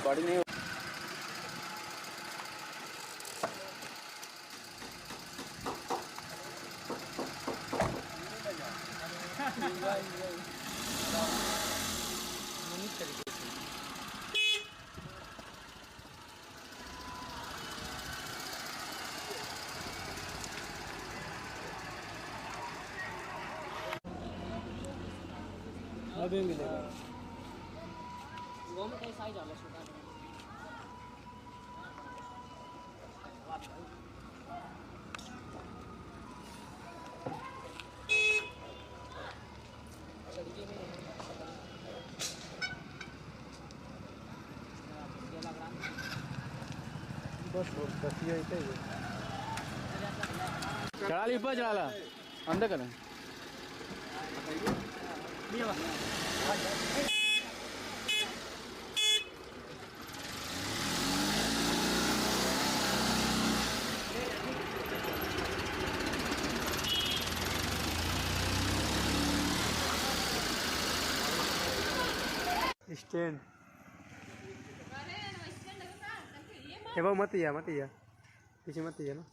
Recording नहीं अभी मिलेगा वो में कई साइज वाला छोटा बस चढ़ा ली ऊपर चढ़ा ला अंदर करें स्टैंड वो मत या पीछे मत या ना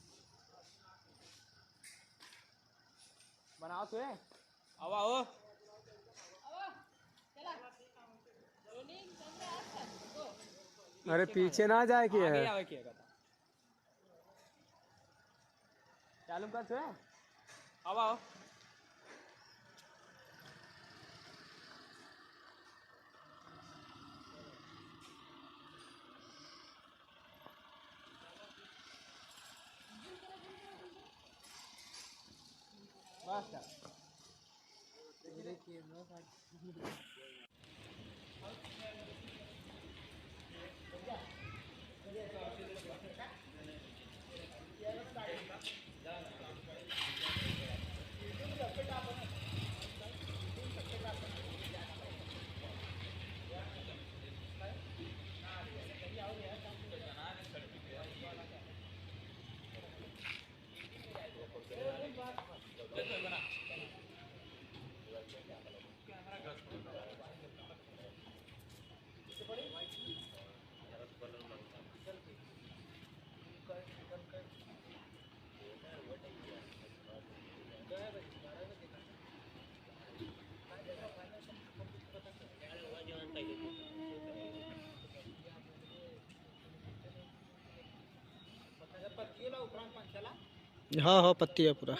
बनाओ तो है आओ अरे पीछे ना जाए कि है चालू कर तो है आओ basta देखिए नो हाँ हाँ पत्ती है पूरा।